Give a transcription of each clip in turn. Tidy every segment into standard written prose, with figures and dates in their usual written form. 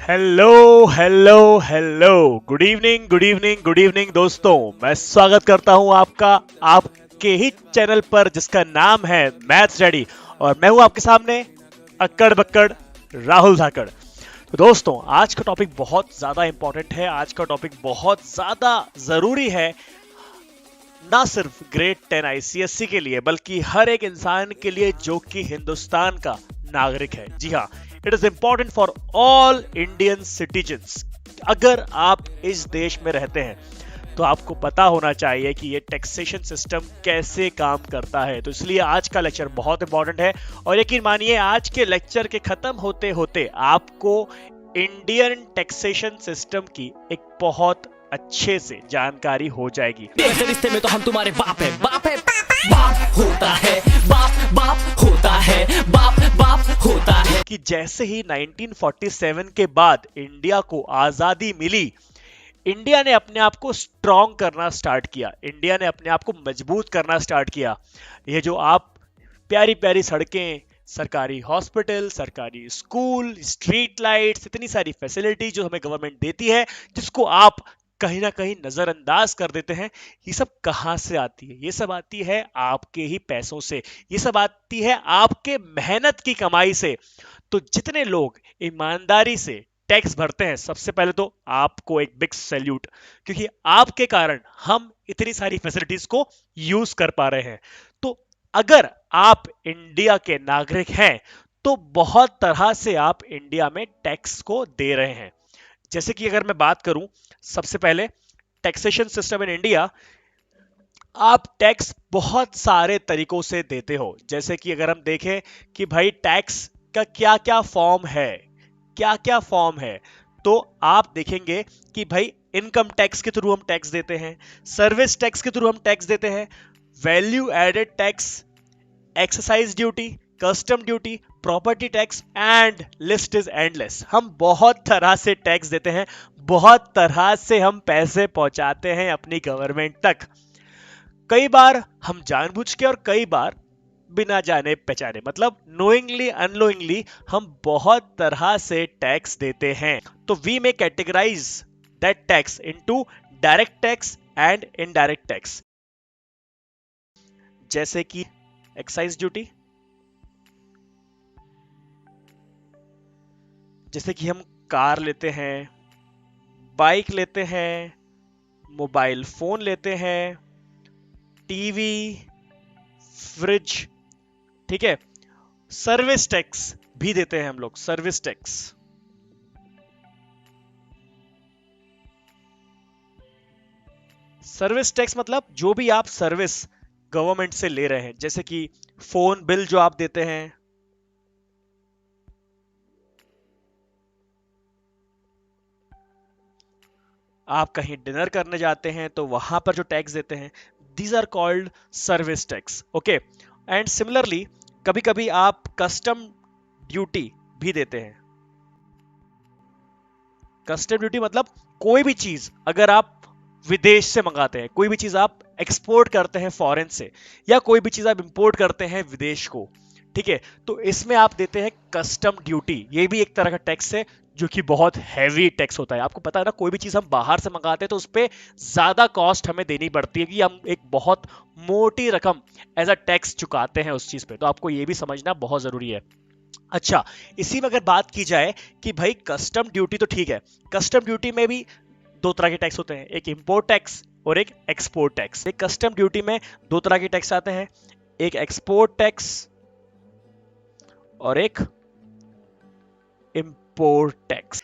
Hello hello hello. Good evening good evening good evening दोस्तों, मैं स्वागत करता हूं आपका आपके ही चैनल पर जिसका नाम है मैथ्स डैडी। और मैं हूं आपके सामने अक्कड़ बक्कड़ राहुल धाकड़। तो दोस्तों, आज का टॉपिक बहुत ज्यादा इंपॉर्टेंट है। आज का टॉपिक बहुत ज्यादा जरूरी है, ना सिर्फ ग्रेड 10 आईसीएससी के लिए बल्कि हर एक इंसान के लिए जो कि हिंदुस्तान का नागरिक है। जी हाँ, it is important for all Indian citizens. अगर आप इस देश में रहते हैं तो आपको पता होना चाहिए कि ये टैक्सेशन सिस्टम कैसे काम करता है। तो इसलिए आज का लेक्चर बहुत इंपॉर्टेंट है और यकीन मानिए आज के लेक्चर के खत्म होते होते आपको इंडियन टैक्सेशन सिस्टम की एक बहुत अच्छे से जानकारी हो जाएगी। रिश्ते में तो हम तुम्हारे बाप है, बाप है, बाप होता है, बाप बाप होता है, बाप बाप होता है। कि जैसे ही 1947 के बाद इंडिया को आजादी मिली, इंडिया ने अपने आप को स्ट्रॉन्ग करना स्टार्ट किया, इंडिया ने अपने आप को मजबूत करना स्टार्ट किया। ये जो आप प्यारी प्यारी सड़कें, सरकारी हॉस्पिटल, सरकारी स्कूल, स्ट्रीट लाइट्स, इतनी सारी फैसिलिटी जो हमें गवर्नमेंट देती है, जिसको आप कहीं ना कहीं नजरअंदाज कर देते हैं, ये सब कहां से आती है? ये सब आती है आपके ही पैसों से, ये सब आती है आपके मेहनत की कमाई से। तो जितने लोग ईमानदारी से टैक्स भरते हैं, सबसे पहले तो आपको एक बिग सैल्यूट, क्योंकि आपके कारण हम इतनी सारी फैसिलिटीज को यूज कर पा रहे हैं। तो अगर आप इंडिया के नागरिक हैं तो बहुत तरह से आप इंडिया में टैक्स को दे रहे हैं। जैसे कि अगर मैं बात करूं, सबसे पहले टैक्सेशन सिस्टम इन इंडिया, आप टैक्स बहुत सारे तरीकों से देते हो। जैसे कि अगर हम देखें कि भाई टैक्स का क्या क्या फॉर्म है, क्या क्या फॉर्म है, तो आप देखेंगे कि भाई इनकम टैक्स के थ्रू हम टैक्स देते हैं, सर्विस टैक्स के थ्रू हम टैक्स देते हैं, value added tax, excise duty, custom duty, property tax, and list is endless. हम बहुत तरह से टैक्स देते हैं, बहुत तरह से हम पैसे पहुंचाते हैं अपनी गवर्नमेंट तक। कई बार हम जानबूझ के और कई बार बिना जाने पहचाने, मतलब नोइंगली अननोइंगली हम बहुत तरह से टैक्स देते हैं। तो we may categorise that tax into direct tax and indirect tax. जैसे कि एक्साइज ड्यूटी, जैसे कि हम कार लेते हैं, बाइक लेते हैं, मोबाइल फोन लेते हैं, टीवी, फ्रिज, ठीक है। सर्विस टैक्स भी देते हैं हम लोग, सर्विस टैक्स। सर्विस टैक्स मतलब जो भी आप सर्विस गवर्नमेंट से ले रहे हैं, जैसे कि फोन बिल जो आप देते हैं, आप कहीं डिनर करने जाते हैं तो वहां पर जो टैक्स देते हैं, these are called service tax. Okay, and similarly कभी कभी आप कस्टम ड्यूटी भी देते हैं। कस्टम ड्यूटी मतलब कोई भी चीज अगर आप विदेश से मंगाते हैं, कोई भी चीज आप एक्सपोर्ट करते हैं फॉरेन से, या कोई भी चीज आप इंपोर्ट करते हैं विदेश को, ठीक है, तो इसमें आप देते हैं कस्टम ड्यूटी। ये भी एक तरह का टैक्स है जो कि बहुत हैवी टैक्स होता है। आपको पता है ना, कोई भी चीज हम बाहर से मंगाते हैं तो उस पर ज्यादा कॉस्ट हमें देनी पड़ती है, कि हम एक बहुत मोटी रकम एज अ टैक्स चुकाते हैं उस चीज पे। तो आपको ये भी समझना बहुत जरूरी है। अच्छा, इसी में अगर बात की जाए कि भाई कस्टम ड्यूटी, तो ठीक है, कस्टम ड्यूटी में भी दो तरह के टैक्स होते हैं, एक इंपोर्ट टैक्स और एक एक्सपोर्ट टैक्स। एक कस्टम ड्यूटी में दो तरह के टैक्स आते हैं, एक एक्सपोर्ट टैक्स और एक इंपोर्ट टैक्स।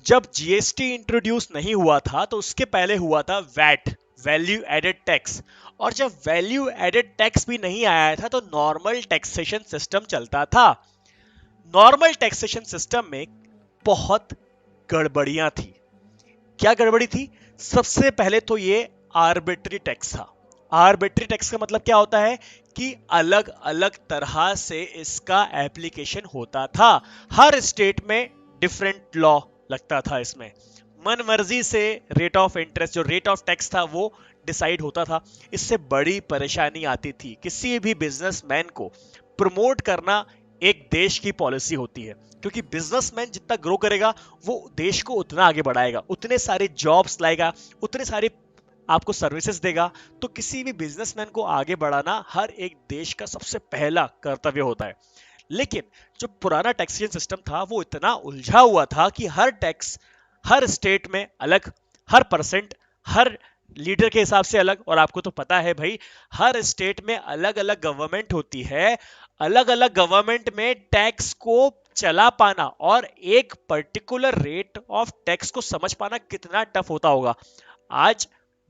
जब जीएसटी इंट्रोड्यूस नहीं हुआ था तो उसके पहले हुआ था वैट, वैल्यू एडेड टैक्स। और जब वैल्यू एडेड टैक्स भी नहीं आया था तो नॉर्मल टैक्सेशन सिस्टम चलता था। नॉर्मल टैक्सेशन सिस्टम में बहुत गड़बड़ियां थी। क्या गड़बड़ी थी? सबसे पहले तो ये आर्बिट्री टैक्स था। आर्बिट्री टैक्स का मतलब क्या होता है कि अलग अलग तरह से इसका एप्लीकेशन होता था। हर स्टेट में डिफरेंट लॉ लगता था। इसमें मन मर्जी से रेट ऑफ इंटरेस्ट, जो रेट ऑफ टैक्स था, वो डिसाइड होता था। इससे बड़ी परेशानी आती थी किसी भी बिजनेसमैन को प्रमोट करना एक देश की पॉलिसी होती है, क्योंकि बिजनेसमैन जितना ग्रो करेगा वो देश को उतना आगे बढ़ाएगा, उतने सारे जॉब्स लाएगा, उतने सारे आपको सर्विसेज देगा। तो किसी भी बिजनेसमैन को आगे बढ़ाना हर एक देश का सबसे पहला कर्तव्य होता है। लेकिन जो पुराना टैक्सेशन सिस्टम था वो इतना उलझा हुआ था कि हर टैक्स हर स्टेट में अलग, हर परसेंट हर लीडर के हिसाब से अलग। और आपको तो पता है भाई, हर स्टेट में अलग अलग गवर्नमेंट होती है, अलग अलग गवर्नमेंट में टैक्स को चला पाना और एक पर्टिकुलर रेट ऑफ टैक्स को समझ पाना कितना टफ होता होगा। आज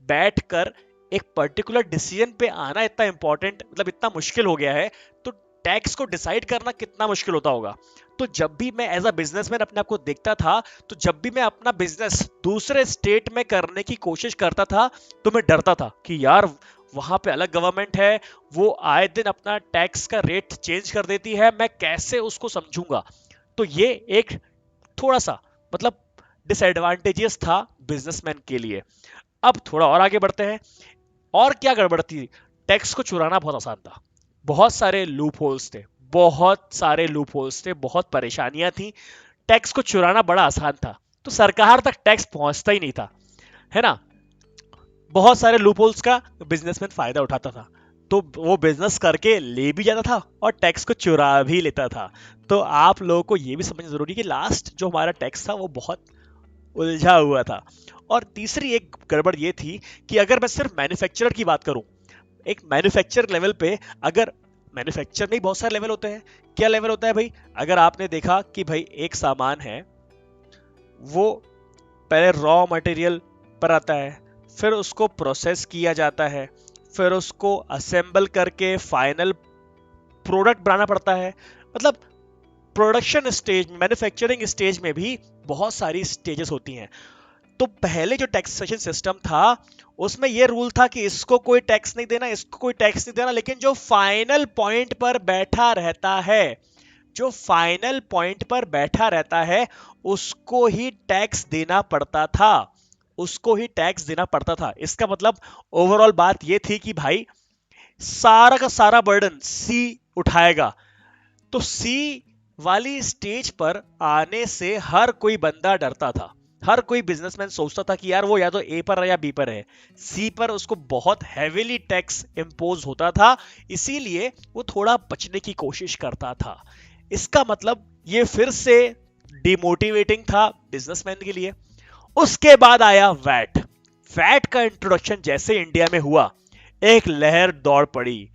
बैठकर एक पर्टिकुलर डिसीजन पे आना इतना इंपॉर्टेंट, मतलब इतना मुश्किल हो गया है, तो टैक्स को डिसाइड करना कितना मुश्किल होता होगा। तो जब भी मैं एज अ बिजनेसमैन अपने आप को देखता था, तो जब भी मैं अपना बिजनेस दूसरे स्टेट में करने की कोशिश करता था, तो मैं डरता था कि यार वहां पे अलग गवर्नमेंट है, वो आए दिन अपना टैक्स का रेट चेंज कर देती है, मैं कैसे उसको समझूंगा। तो ये एक थोड़ा सा मतलब डिसएडवांटेजेस था बिजनेसमैन के लिए। अब थोड़ा और आगे बढ़ते हैं। और क्या गड़बड़ थी? टैक्स को चुराना बहुत आसान था, बहुत सारे लूप होल्स थे, बहुत सारे लूप होल्स थे, बहुत परेशानियां थी। टैक्स को चुराना बड़ा आसान था, तो सरकार तक टैक्स पहुंचता ही नहीं था, है ना। बहुत सारे लूप होल्स का बिजनेसमैन फायदा उठाता था, तो वो बिजनेस करके ले भी जाता था और टैक्स को चुरा भी लेता था। तो आप लोगों को ये भी समझना जरूरी है कि लास्ट जो हमारा टैक्स था वो बहुत उलझा हुआ था। और तीसरी एक गड़बड़ ये थी कि अगर मैं सिर्फ मैन्युफैक्चरर की बात करूं, एक मैन्युफैक्चर लेवल पे, अगर मैन्युफैक्चर में ही बहुत सारे लेवल होते हैं। क्या लेवल होता है भाई? अगर आपने देखा कि भाई एक सामान है, वो पहले रॉ मटेरियल पर आता है, फिर उसको प्रोसेस किया जाता है, फिर उसको असेंबल करके फाइनल प्रोडक्ट बनाना पड़ता है। मतलब प्रोडक्शन स्टेज, मैन्युफैक्चरिंग स्टेज में भी बहुत सारी स्टेजेस होती हैं। तो पहले जो टैक्सेशन सिस्टम था उसमें यह रूल था कि इसको कोई टैक्स नहीं देना, इसको कोई टैक्स नहीं देना, लेकिन जो फाइनल पॉइंट पर बैठा रहता है, जो फाइनल पॉइंट पर बैठा रहता है उसको ही टैक्स देना पड़ता था, उसको ही टैक्स देना पड़ता था। इसका मतलब ओवरऑल बात यह थी कि भाई सारा का सारा बर्डन सी उठाएगा। तो सी वाली स्टेज पर आने से हर कोई बंदा डरता था, हर कोई बिजनेसमैन सोचता था कि यार वो या तो ए पर है या बी पर है, सी पर उसको बहुत हैवीली टैक्स इंपोज होता था, इसीलिए वो थोड़ा बचने की कोशिश करता था। इसका मतलब ये फिर से डिमोटिवेटिंग था बिजनेसमैन के लिए। उसके बाद आया वैट। वैट का इंट्रोडक्शन जैसे इंडिया में हुआ, एक लहर दौड़ पड़ी,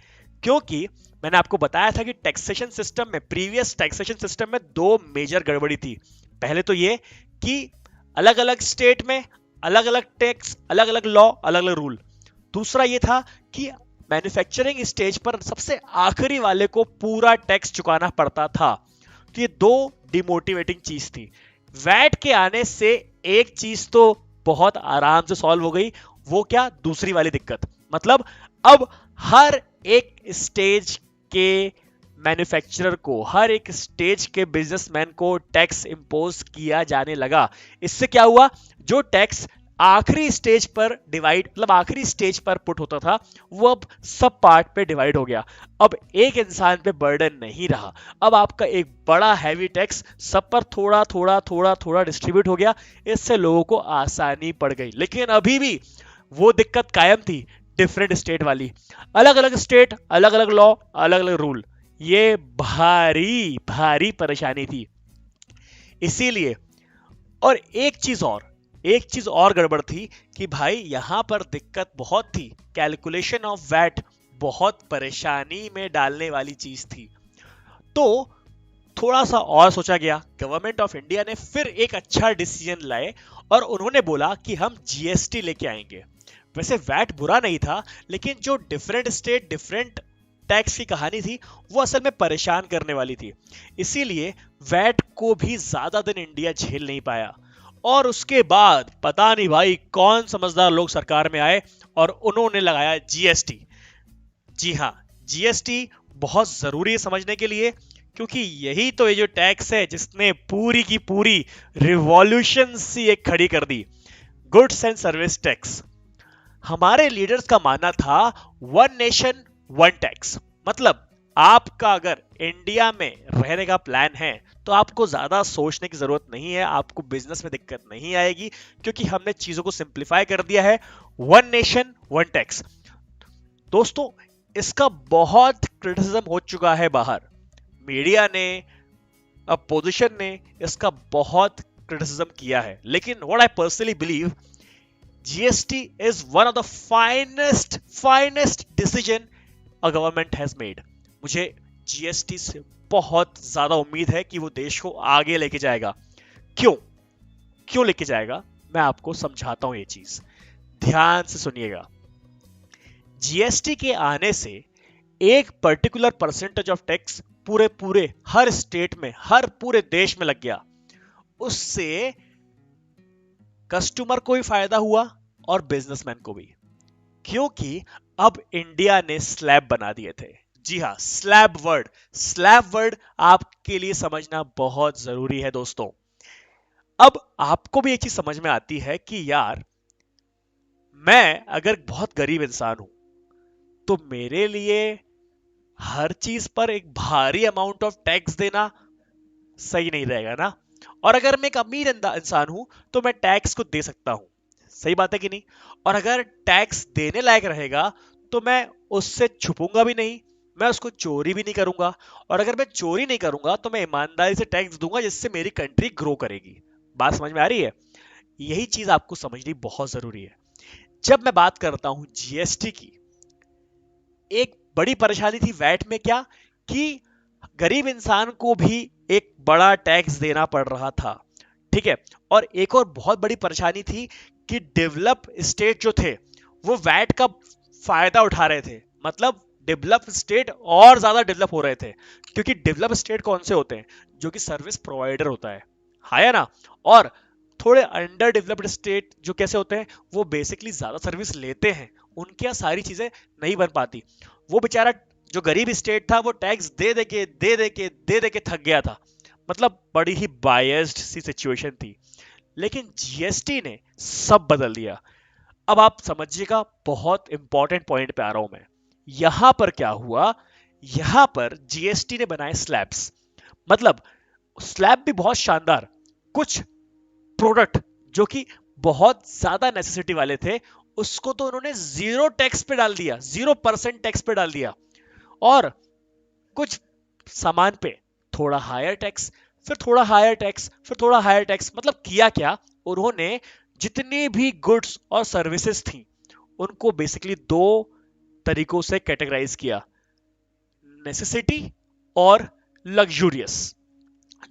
क्योंकि मैंने आपको बताया था कि टैक्सेशन सिस्टम में, प्रीवियस टैक्सेशन सिस्टम में दो मेजर गड़बड़ी थी। पहले तो ये कि अलग अलग स्टेट में अलग अलग टैक्स, अलग अलग लॉ, अलग अलग रूल। दूसरा ये था कि मैन्युफैक्चरिंग स्टेज पर सबसे आखिरी वाले को पूरा टैक्स चुकाना पड़ता था। तो ये दो डिमोटिवेटिंग चीज थी। वैट के आने से एक चीज तो बहुत आराम से सॉल्व हो गई, वो क्या? दूसरी वाली दिक्कत। मतलब अब हर एक स्टेज के मैन्युफैक्चरर को, हर एक स्टेज के बिजनेसमैन को टैक्स इंपोज किया जाने लगा। इससे क्या हुआ? जो टैक्स आखिरी स्टेज पर डिवाइड, मतलब आखिरी स्टेज पर पुट होता था, वो अब सब पार्ट पे डिवाइड हो गया। अब एक इंसान पे बर्डन नहीं रहा, अब आपका एक बड़ा हैवी टैक्स सब पर थोड़ा थोड़ा थोड़ा थोड़ा डिस्ट्रीब्यूट हो गया। इससे लोगों को आसानी पड़ गई। लेकिन अभी भी वो दिक्कत कायम थी, डिफरेंट स्टेट वाली, अलग अलग स्टेट, अलग अलग लॉ, अलग अलग रूल। ये भारी भारी परेशानी थी। इसीलिए, और एक चीज और गड़बड़ थी कि भाई यहां पर दिक्कत बहुत थी। कैलकुलेशन ऑफ वैट बहुत परेशानी में डालने वाली चीज थी। तो थोड़ा सा और सोचा गया, गवर्नमेंट ऑफ इंडिया ने फिर एक अच्छा डिसीजन लाए और उन्होंने बोला कि हम जीएसटी लेके आएंगे। वैसे वैट बुरा नहीं था, लेकिन जो डिफरेंट स्टेट डिफरेंट टैक्स की कहानी थी वो असल में परेशान करने वाली थी। इसीलिए वैट को भी ज्यादा दिन इंडिया झेल नहीं पाया। और उसके बाद पता नहीं भाई कौन समझदार लोग सरकार में आए और उन्होंने लगाया जीएसटी। जी हाँ, जीएसटी बहुत जरूरी है समझने के लिए, क्योंकि यही तो ये जो टैक्स है जिसने पूरी की पूरी रिवॉल्यूशन सी एक खड़ी कर दी, गुड्स एंड सर्विस टैक्स। हमारे लीडर्स का मानना था वन नेशन वन टैक्स, मतलब आपका अगर इंडिया में रहने का प्लान है तो आपको ज्यादा सोचने की जरूरत नहीं है, आपको बिजनेस में दिक्कत नहीं आएगी, क्योंकि हमने चीजों को सिंप्लीफाई कर दिया है। One nation one tax. दोस्तों, इसका बहुत क्रिटिसिज्म हो चुका है बाहर, मीडिया ने, अपोजिशन ने इसका बहुत क्रिटिसिज्म किया है, लेकिन what I personally believe, GST is one of the finest decision a government has made. मुझे जीएसटी से बहुत ज्यादा उम्मीद है कि वो देश को आगे लेके जाएगा। क्यों क्यों लेके जाएगा, मैं आपको समझाता हूं ये चीज, ध्यान से सुनिएगा। जीएसटी के आने से एक पर्टिकुलर परसेंटेज ऑफ टैक्स पूरे पूरे हर स्टेट में, हर पूरे देश में लग गया। उससे कस्टमर को भी फायदा हुआ और बिजनेसमैन को भी, क्योंकि अब इंडिया ने स्लैब बना दिए थे। जी हाँ, स्लैब वर्ड आपके लिए समझना बहुत जरूरी है दोस्तों। अब आपको भी एक चीज समझ में आती है कि यार, मैं अगर बहुत गरीब इंसान हूं तो मेरे लिए हर चीज पर एक भारी अमाउंट ऑफ टैक्स देना सही नहीं रहेगा ना। और अगर मैं एक अमीर इंसान हूं तो मैं टैक्स को दे सकता हूं, सही बात है कि नहीं। और अगर टैक्स देने लायक रहेगा तो मैं उससे छुपूंगा भी नहीं, मैं उसको चोरी भी नहीं करूंगा। और अगर मैं चोरी नहीं करूंगा तो मैं ईमानदारी से टैक्स दूंगा, जिससे मेरी कंट्री ग्रो करेगी। बात समझ में आ रही है? यही चीज आपको समझनी बहुत जरूरी है। जब मैं बात करता हूं जीएसटी की, एक बड़ी परेशानी थी वैट में, क्या कि गरीब इंसान को भी एक बड़ा टैक्स देना पड़ रहा था, ठीक है। और एक और बहुत बड़ी परेशानी थी कि डेवलप स्टेट जो थे वो वैट का फायदा उठा रहे थे। मतलब डेवलप स्टेट और ज्यादा डेवलप हो रहे थे, क्योंकि डेवलप स्टेट कौन से होते हैं? जो कि सर्विस प्रोवाइडर होता है ना। और थोड़े अंडर डेवलप्ड स्टेट जो कैसे होते हैं, वो बेसिकली ज्यादा सर्विस लेते हैं, उनके यहाँ सारी चीजें नहीं बन पाती। वो बेचारा जो गरीब स्टेट था वो टैक्स दे दे के थक गया था। मतलब बड़ी ही बायस्ड सी सिचुएशन थी, लेकिन जीएसटी ने सब बदल दिया। अब आप समझिएगा, बहुत इंपॉर्टेंट पॉइंट पे आ रहा हूं मैं। यहां पर क्या हुआ, यहां पर जीएसटी ने बनाए स्लैब्स। मतलब स्लैब भी बहुत शानदार, कुछ प्रोडक्ट जो कि बहुत ज्यादा नेसेसिटी वाले थे उसको तो उन्होंने 0 टैक्स पे डाल दिया, 0% टैक्स पे डाल दिया। और कुछ सामान पे थोड़ा हायर टैक्स, फिर थोड़ा हायर टैक्स, फिर थोड़ा हायर टैक्स। मतलब किया क्या, उन्होंने जितनी भी गुड्स और सर्विसेज थी उनको बेसिकली दो तरीकों से कैटेगराइज किया, नेसेसिटी और लग्जूरियस।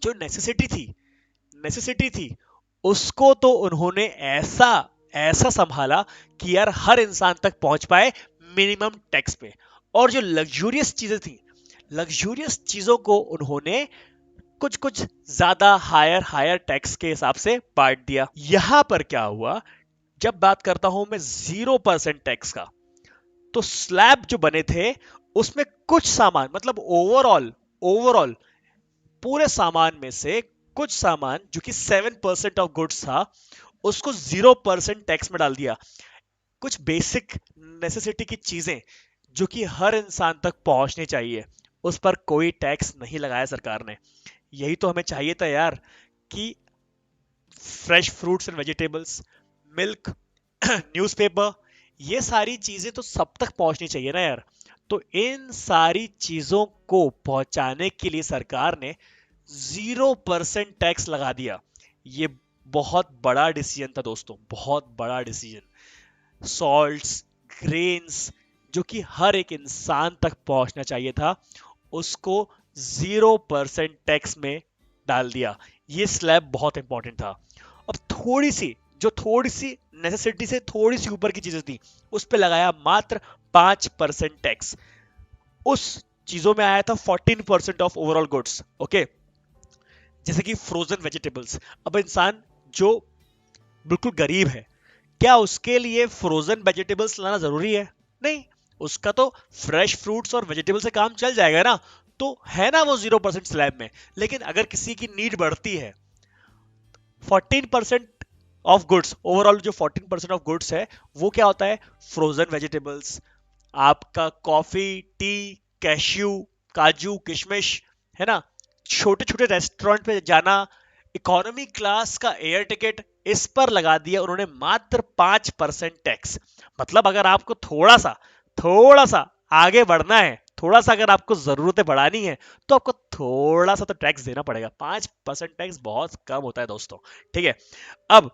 जो नेसेसिटी थी उसको तो उन्होंने ऐसा ऐसा संभाला कि यार हर इंसान तक पहुंच पाए मिनिमम टैक्स पे। और जो लग्जूरियस चीजें थी, लग्जूरियस चीजों को उन्होंने कुछ कुछ ज्यादा हायर टैक्स के हिसाब से बांट दिया। यहां पर क्या हुआ, जब बात करता हूं मैं 0% टैक्स का, तो स्लैब जो बने थे उसमें कुछ सामान, मतलब ओवरऑल पूरे सामान में से कुछ सामान जो कि 7% ऑफ गुड्स था उसको 0% टैक्स में डाल दिया। कुछ बेसिक नेसेसिटी की चीजें जो कि हर इंसान तक पहुंचनी चाहिए, उस पर कोई टैक्स नहीं लगाया सरकार ने। यही तो हमें चाहिए था यार, कि fresh fruits and vegetables, milk, newspaper, ये सारी चीजें तो सब तक पहुंचनी चाहिए ना यार। तो इन सारी चीजों को पहुंचाने के लिए सरकार ने 0% टैक्स लगा दिया। ये बहुत बड़ा डिसीजन था दोस्तों, बहुत बड़ा डिसीजन। सॉल्ट्स, ग्रेन्स जो कि हर एक इंसान तक पहुंचना चाहिए था, उसको 0% टैक्स में डाल दिया। ये स्लैब बहुत इंपॉर्टेंट था। अब थोड़ी सी नेसेसिटी से थोड़ी सी ऊपर की चीजें थी उस पे लगाया मात्र 5% टैक्स। उस चीजों में आया था 14% ऑफ ओवरऑल गुड्स, ओके। जैसे कि फ्रोजन वेजिटेबल्स। अब इंसान जो बिल्कुल गरीब है, क्या उसके लिए फ्रोजन वेजिटेबल्स लाना जरूरी है? नहीं, उसका तो फ्रेश फ्रूट्स और वेजिटेबल से काम चल जाएगा ना। तो है ना वो 0% स्लैब में। लेकिन अगर किसी की नीड बढ़ती है, 14% ऑफ गुड्स, ओवरऑल जो 14% ऑफ गुड्स है वो क्या होता है? फ्रोजन वेजिटेबल्स, आपका कॉफी, टी, कैश्यू, काजू किशमिश, है ना, छोटे छोटे रेस्टोरेंट पे जाना, इकोनॉमी क्लास का एयर टिकट, इस पर लगा दिया उन्होंने मात्र 5% टैक्स। मतलब अगर आपको थोड़ा सा आगे बढ़ना है, थोड़ा सा अगर आपको जरूरतें बढ़ानी है, तो आपको थोड़ा सा तो टैक्स देना पड़ेगा। 5% टैक्स बहुत कम होता है दोस्तों, ठीक है। अब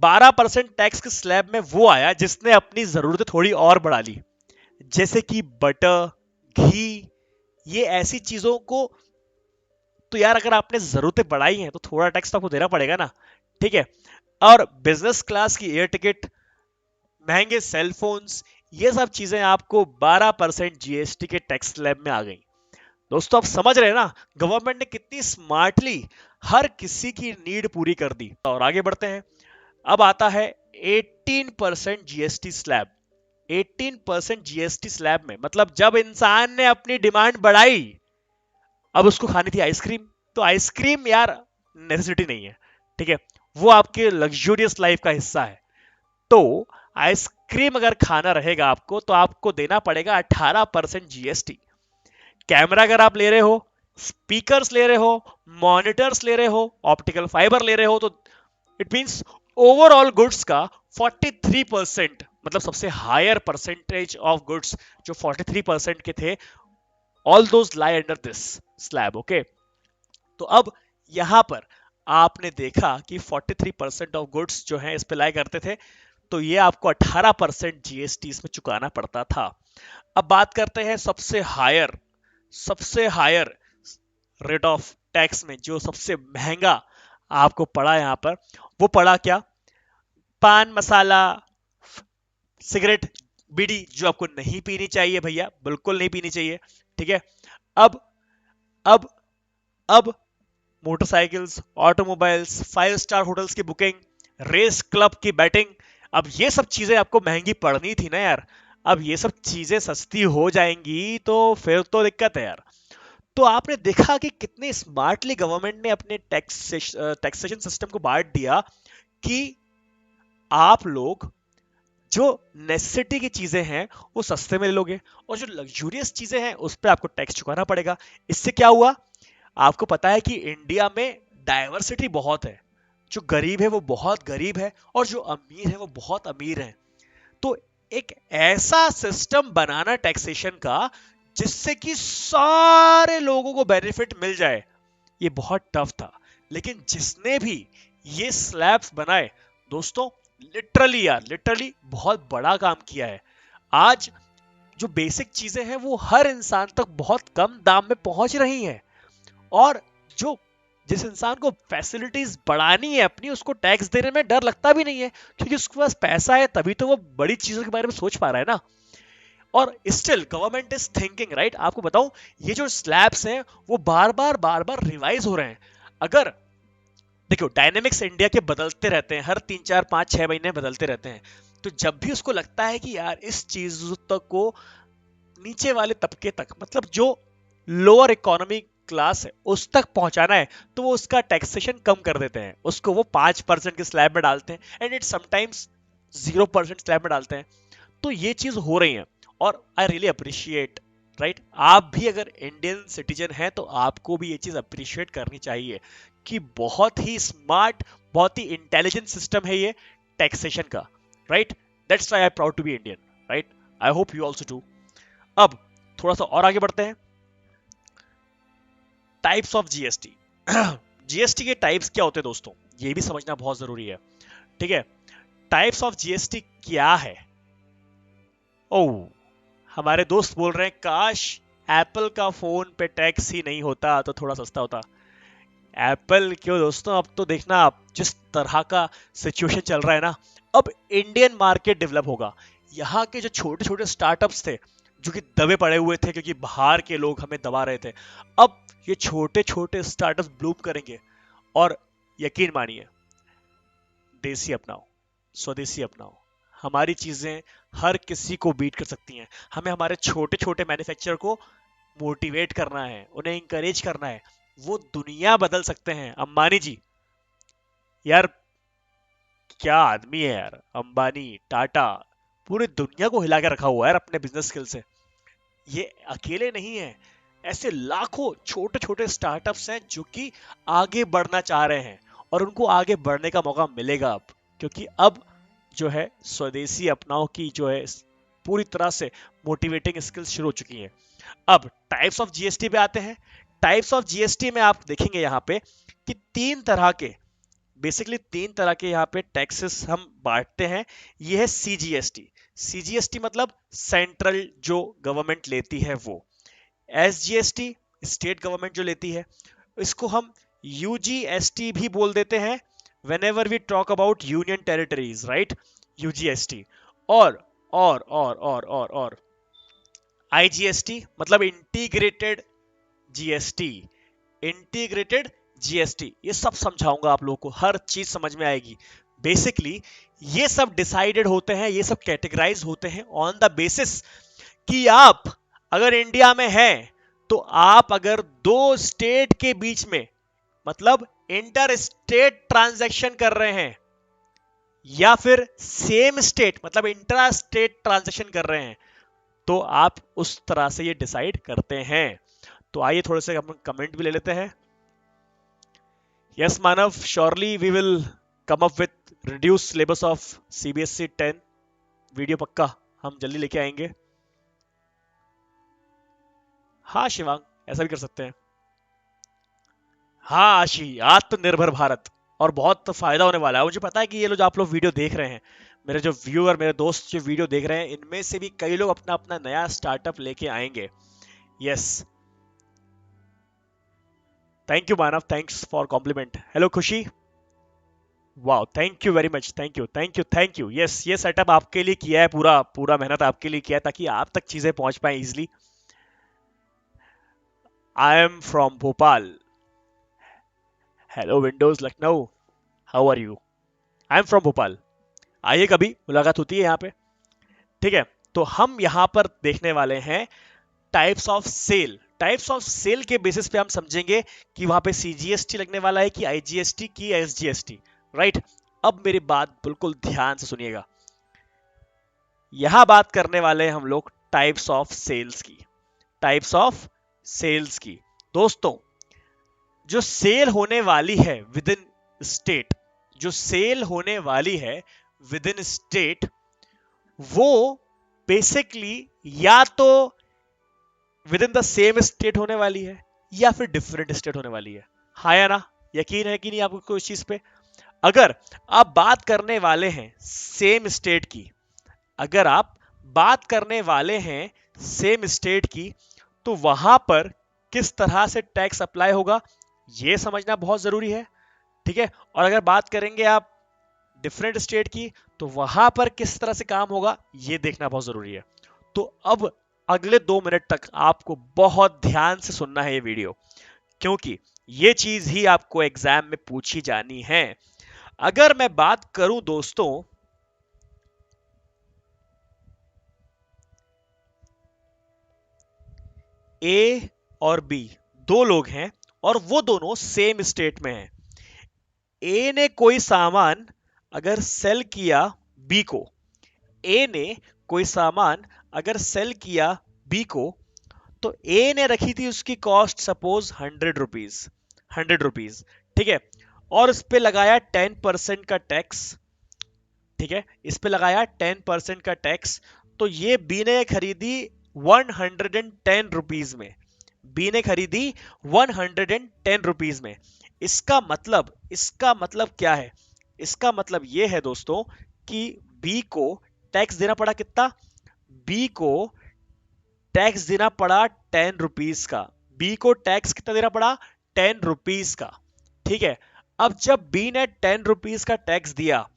12% टैक्स के स्लैब में वो आया जिसने अपनी जरूरतें थोड़ी और बढ़ा ली, जैसे कि बटर, घी, ये ऐसी चीजों को, तो यार अगर आपने जरूरतें बढ़ाई हैं तो थोड़ा टैक्स तो आपको देना पड़ेगा ना, ठीक है। और बिजनेस क्लास की एयर टिकट, महंगे सेल फोन्स, ये सब चीजें आपको 12% जीएसटी के टैक्स स्लैब में आ गई। दोस्तों आप समझ रहे हैं ना, गवर्नमेंट ने कितनी स्मार्टली हर किसी की नीड पूरी कर दी। और आगे बढ़ते हैं, अब आता है 18% जीएसटी स्लैब। 18% जीएसटी स्लैब में मतलब जब इंसान ने अपनी डिमांड बढ़ाई, अब उसको खानी थी आइसक्रीम, तो आइसक्रीम यार नेसेसिटी नहीं है, ठीक है, वो आपके लग्जूरियस लाइफ का हिस्सा है। तो आइसक्रीम अगर खाना रहेगा आपको, तो आपको देना पड़ेगा 18% जीएसटी। कैमरा अगर आप ले रहे हो, स्पीकर्स ले रहे हो, मॉनिटर्स ले रहे हो, ऑप्टिकल फाइबर ले रहे हो, तो इट मींस ओवरऑल गुड्स का 43%, मतलब सबसे हायर परसेंटेज ऑफ गुड्स जो 43% के थे, all those lie under this slab, okay. तो अब यहां पर आपने देखा कि 43% ऑफ गुड्स जो है इस पे लाई करते थे, तो ये आपको 18% जीएसटी इसमें चुकाना पड़ता था। अब बात करते हैं सबसे हायर रेट ऑफ टैक्स में, जो सबसे महंगा आपको पड़ा यहां पर, वो पड़ा क्या? पान मसाला, सिगरेट, बीड़ी, जो आपको नहीं पीनी चाहिए भैया, बिल्कुल नहीं पीनी चाहिए, ठीक है। अब अब अब मोटरसाइकिल्स, ऑटोमोबाइल्स, 5 स्टार होटल्स की बुकिंग, रेस क्लब की बैटिंग, अब ये सब चीजें आपको महंगी पड़नी थी ना यार। अब ये सब चीजें सस्ती हो जाएंगी तो फिर तो दिक्कत है यार। तो आपने देखा कि कितने स्मार्टली गवर्नमेंट ने अपने टैक्सेशन सिस्टम को बांट दिया कि आप लोग जो नेसेसिटी की चीजें हैं वो सस्ते में ले लोगे, और जो लग्जूरियस चीजें हैं उस पर आपको टैक्स चुकाना पड़ेगा। इससे क्या हुआ? आपको पता है कि इंडिया में डाइवर्सिटी बहुत है, जो गरीब है वो बहुत गरीब है, और जो अमीर है वो बहुत अमीर है। तो एक ऐसा सिस्टम बनाना टैक्सेशन का जिससे कि सारे लोगों को बेनिफिट मिल जाए, ये बहुत टफ था। लेकिन जिसने भी ये स्लैब्स बनाए दोस्तों, लिटरली बहुत बड़ा काम किया है। आज जो बेसिक चीजें हैं वो हर इंसान तक बहुत कम दाम में पहुंच रही हैं, और जो जिस इंसान को फैसिलिटीज बढ़ानी है अपनी, उसको टैक्स देने में डर लगता भी नहीं है, क्योंकि उसके पास पैसा है, तभी तो वो बड़ी चीजों के बारे में सोच पा रहा है ना। और still government is thinking, right. आपको बताऊं, ये जो स्लैब्स हैं वो बार बार रिवाइज हो रहे हैं। अगर देखो, डायनेमिक्स इंडिया के बदलते रहते हैं, हर 3 4 5 6 महीने बदलते रहते हैं। तो जब भी उसको लगता है कि यार इस चीज तक को नीचे वाले तबके तक, मतलब जो लोअर इकोनॉमी क्लास है उस तक पहुंचाना है, तो वो उसका टैक्सेशन कम कर देते हैं, उसको वो 5% के स्लैब में डालते हैं, एंड इट समटाइम्स 0% स्लैब में डालते हैं। तो ये चीज हो रही है, और आई रियली अप्रिशिएट, राइट। आप भी अगर इंडियन सिटीजन हैं तो आपको भी ये चीज अप्रिशिएट करनी चाहिए कि बहुत ही स्मार्ट, बहुत ही इंटेलिजेंट सिस्टम है ये टैक्सेशन का, right. That's why I proud to be Indian, right. I hope you also too. अब थोड़ा सा और आगे बढ़ते हैं, टाइप्स ऑफ जीएसटी। जीएसटी के टाइप्स क्या होते हैं दोस्तों, ये भी समझना बहुत जरूरी है, ठीक है। टाइप्स ऑफ जीएसटी क्या है? ओह, हमारे दोस्त बोल रहे हैं काश एप्पल का फोन पे टैक्स ही नहीं होता तो थोड़ा सस्ता होता। एप्पल क्यों दोस्तों, अब तो देखना आप जिस तरह का सिचुएशन चल रहा है ना, अब इंडियन मार्केट डेवलप होगा। यहाँ के जो छोटे छोटे स्टार्टअप्स थे जो कि दबे पड़े हुए थे क्योंकि बाहर के लोग हमें दबा रहे थे, अब ये छोटे छोटे स्टार्टअप्स ब्लूम करेंगे। और यकीन मानिए, देसी अपनाओ, स्वदेशी अपनाओ, हमारी चीजें हर किसी को बीट कर सकती हैं। हमें हमारे छोटे छोटे मैन्युफैक्चरर को मोटिवेट करना है, उन्हें इंकरेज करना है, वो दुनिया बदल सकते हैं। अंबानी जी, यार क्या आदमी है यार, अंबानी, टाटा, पूरी दुनिया को हिला के रखा हुआ है यार अपने बिजनेस स्किल से। ये अकेले नहीं है, ऐसे लाखों छोटे छोटे स्टार्टअप्स हैं जो कि आगे बढ़ना चाह रहे हैं, और उनको आगे बढ़ने का मौका मिलेगा अब, क्योंकि अब जो है स्वदेशी अपनाओ की जो है पूरी तरह से मोटिवेटिंग स्किल्स शुरू हो चुकी हैं। अब टाइप्स ऑफ जीएसटी पे आते हैं। टाइप्स ऑफ जीएसटी में आप देखेंगे यहाँ पे कि तीन तरह के यहाँ पे टैक्सेस हम बांटते हैं। ये है सीजीएसटी। सीजीएसटी मतलब सेंट्रल जो गवर्नमेंट लेती है वो। एसजीएसटी स्टेट गवर्नमेंट जो लेती है। इसको हम यूजीएसटी भी बोल देते हैं whenever we talk about union territories, right? यूजीएसटी। और आईजीएसटी मतलब इंटीग्रेटेड जीएसटी। ये सब समझाऊंगा आप लोगों को, हर चीज समझ में आएगी। बेसिकली ये सब डिसाइडेड होते हैं, ये सब कैटेगराइज होते हैं ऑन द बेसिस कि आप अगर इंडिया में हैं तो आप अगर दो स्टेट के बीच में मतलब इंटर स्टेट ट्रांजैक्शन कर रहे हैं, या फिर सेम स्टेट मतलब इंट्रा स्टेट ट्रांजैक्शन कर रहे हैं, तो आप उस तरह से ये डिसाइड करते हैं। तो आइए थोड़े से हम कमेंट भी ले लेते हैं। Yes Manav, surely we will come up with reduce syllabus of CBSE 10 video, पक्का हम जल्दी लेके आएंगे। हाँ शिवांग, ऐसा भी कर सकते हैं। हाँ आशी, आत्मनिर्भर भारत, और बहुत फायदा होने वाला है। मुझे पता है कि ये लोग आप लोग वीडियो देख रहे हैं, मेरे जो व्यूअर, मेरे दोस्त जो वीडियो देख रहे हैं, इनमें से भी कई लोग अपना अपना नया स्टार्टअप लेके आएंगे। Yes, thank you Manav, thanks for compliment. Hello Khushi, wow, thank you very much, thank you. Yes, ये सेटअप आपके लिए किया है, पूरा पूरा मेहनत आपके लिए किया है ताकि आप तक चीजें पहुंच पाए easily. I am from Bhopal. Hello Windows Lucknow, how are you? I am from Bhopal. आइए, कभी मुलाकात होती है यहाँ पे, ठीक है। तो हम यहाँ पर देखने वाले हैं types of cell. Types of cell के बेसिस पे हम समझेंगे कि वहां पे सीजीएसटी लगने वाला है कि आईजीएसटी की एसजीएसटी, राइट। अब मेरी बात बिल्कुल ध्यान से सुनिएगा। यहां बात करने वाले हैं हम लोग टाइप्स ऑफ सेल्स की। टाइप्स ऑफ सेल्स की दोस्तों, जो सेल होने वाली है विद इन स्टेट, जो सेल होने वाली है विद इन स्टेट, वो बेसिकली या तो with in the same state होने वाली है या फिर डिफरेंट स्टेट होने वाली है। हाँ या ना, यकीन है कि नहीं आपको इस चीज पे? अगर आप बात करने वाले हैं सेम स्टेट की, अगर आप बात करने वाले हैं सेम स्टेट की, तो वहां पर किस तरह से टैक्स अप्लाई होगा ये समझना बहुत जरूरी है, ठीक है। और अगर बात करेंगे आप डिफरेंट स्टेट की, तो वहां पर किस तरह से काम होगा ये देखना बहुत जरूरी है। तो अब अगले 2 मिनट तक आपको बहुत ध्यान से सुनना है ये वीडियो, क्योंकि ये चीज ही आपको एग्जाम में पूछी जानी है। अगर मैं बात करूं दोस्तों, ए और बी दो लोग हैं और वो दोनों सेम स्टेट में हैं। ए ने कोई सामान अगर सेल किया बी को, ए ने कोई सामान अगर सेल किया बी को, तो ए ने रखी थी उसकी कॉस्ट सपोज 100 रुपीज, ठीक है, और इस पे लगाया 10% का टैक्स, ठीक है, इस पे लगाया 10% का टैक्स। तो ये बी ने खरीदी 110 रुपीज में, बी ने खरीदी 110 रुपीज में। इसका मतलब क्या है? इसका मतलब यह है दोस्तों कि बी को टैक्स देना पड़ा कितना? बी को टैक्स देना पड़ा 10 रुपीज का। बी को टैक्स कितना देना पड़ा? 10 रुपीज का, ठीक है। अब जब बी ने 10 रुपीज का टैक्स दिया,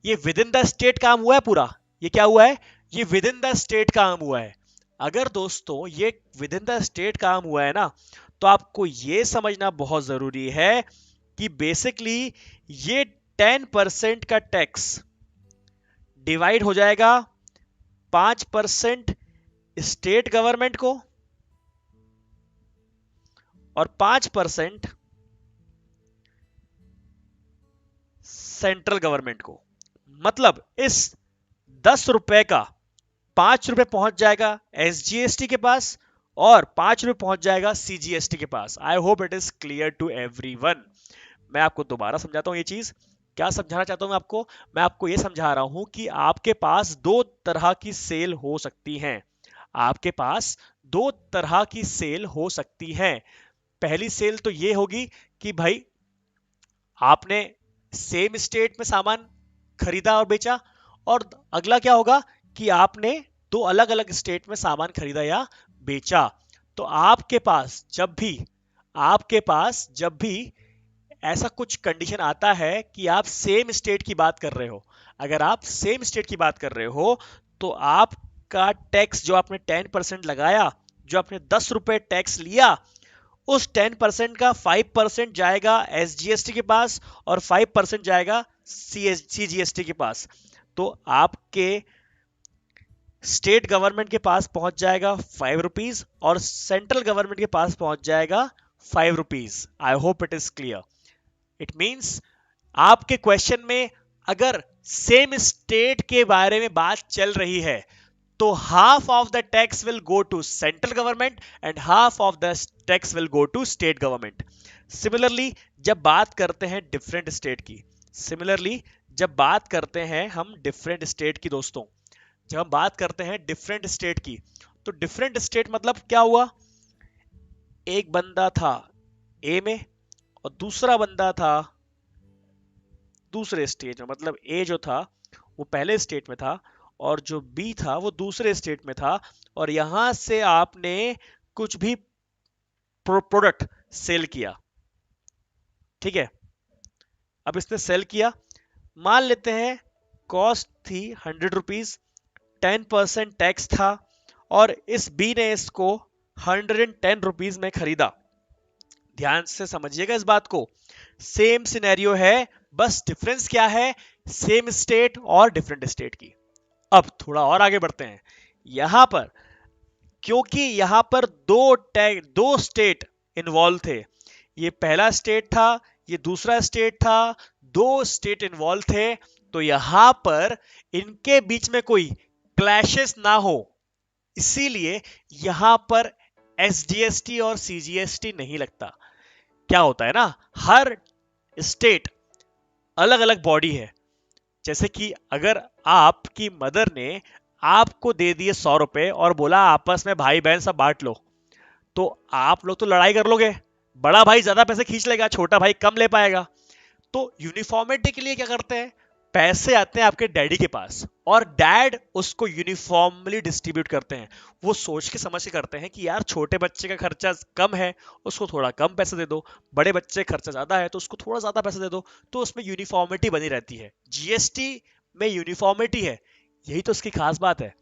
ये विद इन द स्टेट काम हुआ है पूरा। ये क्या हुआ है? ये विद इन द स्टेट काम हुआ है। अगर दोस्तों ये विद इन द स्टेट काम हुआ है ना, तो आपको ये समझना बहुत जरूरी है कि बेसिकली ये 10% का टैक्स डिवाइड हो जाएगा 5% स्टेट गवर्नमेंट को और 5% सेंट्रल गवर्नमेंट को। मतलब इस 10 रुपए का 5 रुपए पहुंच जाएगा एसजीएसटी के पास और 5 रुपए पहुंच जाएगा सीजीएसटी के पास। I hope it is clear to everyone. मैं आपको दोबारा समझाता हूँ ये चीज। क्या समझाना चाहता हूँ मैं आपको ये समझा रहा हूं कि आपके पास दो तरह की सेल हो सकती हैं। आपके पास दो तरह की सेल हो सकती हैं। पहली सेल तो ये होगी कि भाई आपने सेम स्टेट में सामान खरीदा और बेचा, और अगला क्या होगा कि आपने दो अलग अलग स्टेट में सामान खरीदा या बेचा। तो आपके पास जब भी ऐसा कुछ कंडीशन आता है कि आप सेम स्टेट की बात कर रहे हो, अगर आप सेम स्टेट की बात कर रहे हो, तो आपका टैक्स जो आपने 10% लगाया, जो आपने 10 रुपए टैक्स लिया, उस 10% का 5% जाएगा एसजीएसटी के पास और 5% जाएगा सीजीएसटी के पास। तो आपके स्टेट गवर्नमेंट के पास पहुंच जाएगा 5 रुपीज और सेंट्रल गवर्नमेंट के पास पहुंच जाएगा 5 rupees. I hope it is clear. It means आपके क्वेश्चन में अगर सेम स्टेट के बारे में बात चल रही है, तो half of the tax will go to central government and half of the tax will go to state government. Similarly जब बात करते हैं डिफरेंट स्टेट की, दोस्तों, जब हम बात करते हैं डिफरेंट स्टेट की, तो डिफरेंट स्टेट मतलब क्या हुआ? एक बंदा था ए में और दूसरा बंदा था दूसरे स्टेट में। मतलब ए जो था वो पहले स्टेट में था और जो बी था वो दूसरे स्टेट में था, और यहां से आपने कुछ भी प्रोडक्ट सेल किया। ठीक है, अब इसने सेल किया, मान लेते हैं कॉस्ट थी 100 रुपीज, 10% टैक्स था, और इस बी ने इसको 110 रुपीज में खरीदा। ध्यान से समझिएगा इस बात को। सेम सिनेरियो है, बस डिफरेंस क्या है? सेम स्टेट और डिफरेंट स्टेट की। अब थोड़ा और आगे बढ़ते हैं। यहां पर क्योंकि यहां पर दो स्टेट इन्वॉल्व थे, ये पहला स्टेट था, ये दूसरा स्टेट था, दो स्टेट इन्वॉल्व थे, तो यहां पर इनके बीच में कोई क्लैशेस ना हो, इसीलिए यहां पर एसजीएसटी और सीजीएसटी नहीं लगता। क्या होता है ना, हर स्टेट अलग अलग बॉडी है। जैसे कि अगर आपकी मदर ने आपको दे दिए 100 रुपए और बोला आपस में भाई बहन सब बांट लो, तो आप लोग तो लड़ाई कर लोगे, बड़ा भाई ज्यादा पैसे खींच लेगा, छोटा भाई कम ले पाएगा। तो यूनिफॉर्मिटी के लिए क्या करते हैं, पैसे आते हैं आपके डैडी के पास और डैड उसको यूनिफॉर्मली डिस्ट्रीब्यूट करते हैं। वो सोच के समझ के करते हैं कि यार छोटे बच्चे का खर्चा कम है, उसको थोड़ा कम पैसे दे दो, बड़े बच्चे का खर्चा ज्यादा है तो उसको थोड़ा ज्यादा पैसे दे दो। तो उसमें यूनिफॉर्मिटी बनी रहती है। जीएसटी में यूनिफॉर्मिटी है, यही तो उसकी खास बात है।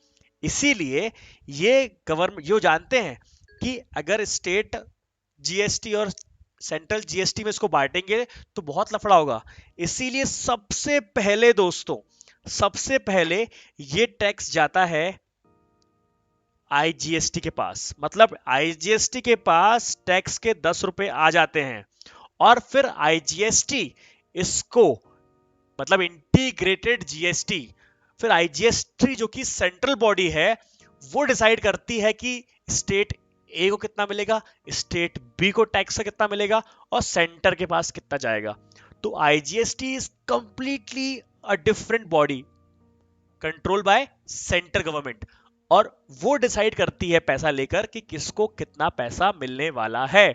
इसीलिए ये गवर्नमेंट जो जानते हैं कि अगर स्टेट जीएसटी और सेंट्रल जीएसटी में इसको बांटेंगे तो बहुत लफड़ा होगा। इसीलिए सबसे पहले दोस्तों, सबसे पहले ये टैक्स जाता है आईजीएसटी के पास। मतलब आईजीएसटी के पास टैक्स के 10 रुपए आ जाते हैं और फिर आईजीएसटी इसको, मतलब इंटीग्रेटेड जीएसटी, फिर आईजीएसटी जो कि सेंट्रल बॉडी है, वो डिसाइड करती है कि स्टेट ए को कितना मिलेगा, स्टेट बी को टैक्स का कितना मिलेगा और सेंटर के पास कितना जाएगा। तो IGST is completely a different body control by centre government, और वो डिसाइड करती है पैसा लेकर कि किसको कितना पैसा मिलने वाला है।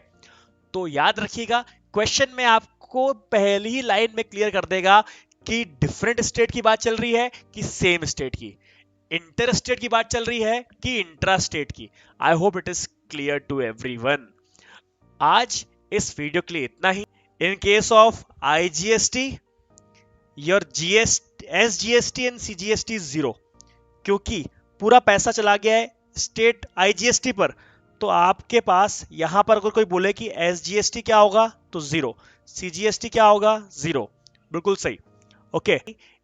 तो याद रखिएगा, क्वेश्चन में आपको पहली ही लाइन में क्लियर कर देगा कि डिफरेंट स्टेट की बात चल रही है कि सेम स्टेट की, इंटर स्टेट की बात चल रही है कि इंट्रा स्टेट की। I hope it is clear to everyone. आज इस वीडियो के लिए इतना ही। In case of IGST, your SGST and CGST is 0, क्योंकि पूरा पैसा चला गया है स्टेट आईजीएसटी पर। तो आपके पास यहां पर अगर कोई बोले कि एसजीएसटी क्या होगा तो 0, सीजीएसटी क्या होगा 0, बिल्कुल सही। ओके,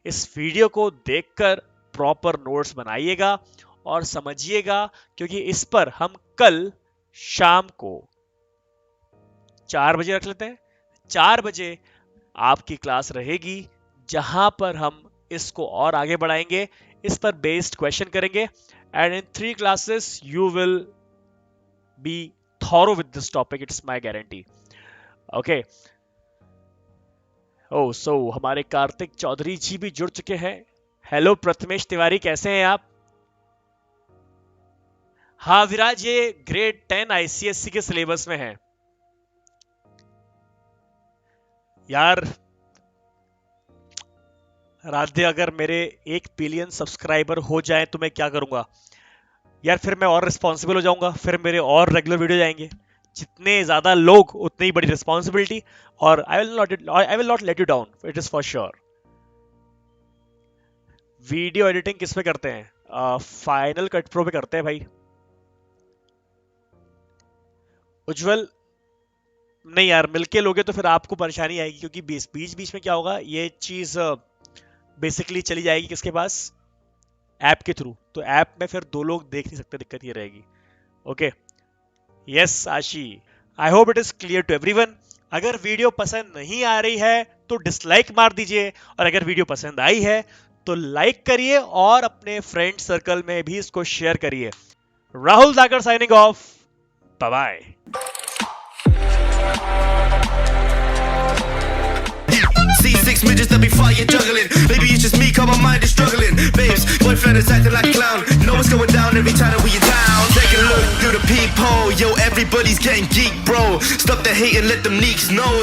इस वीडियो को देखकर प्रॉपर नोट्स बनाइएगा और समझिएगा, क्योंकि इस पर हम कल शाम को 4 बजे रख लेते हैं। 4 बजे आपकी क्लास रहेगी जहां पर हम इसको और आगे बढ़ाएंगे, इस पर बेस्ड क्वेश्चन करेंगे, and in 3 classes you will be thorough with this topic, it's my guarantee. Okay. Oh, so हमारे कार्तिक चौधरी जी भी जुड़ चुके हैं. हेलो प्रथमेश तिवारी, कैसे हैं आप? हाँ विराज, ये ग्रेड 10 आईसीएससी के सिलेबस में है यार. राधे, अगर मेरे 1 बिलियन सब्सक्राइबर हो जाए तो मैं क्या करूंगा यार? फिर मैं और रिस्पॉन्सिबल हो जाऊंगा, फिर मेरे और रेगुलर वीडियो जाएंगे. जितने ज्यादा लोग उतनी ही बड़ी रिस्पॉन्सिबिलिटी. और I will not let you down, it is for sure. Video editing किस पे करते हैं? फाइनल कट प्रो पे करते हैं भाई. उज्जवल, नहीं यार, मिलके लोगे तो फिर आपको परेशानी आएगी, क्योंकि बीच बीच में क्या होगा, ये चीज बेसिकली चली जाएगी किसके पास? ऐप के थ्रू. तो ऐप में फिर 2 लोग देख नहीं सकते, दिक्कत ये रहेगी. Okay. Yes Ashi, I hope it is clear to everyone. अगर वीडियो पसंद नहीं आ रही है तो डिसलाइक मार दीजिए, और अगर वीडियो पसंद आई है तो लाइक करिए और अपने फ्रेंड सर्कल में भी इसको शेयर करिए. Rahul Jakhar signing off. Bye bye. C6 midgets that be fire juggling. Maybe it's just me, cause my mind is struggling. Babes, boyfriend is acting like a clown. Know what's going down every time that we are down. Take a look through the peephole. Yo, everybody's getting geek, bro. Stop the hate and let them neeks know.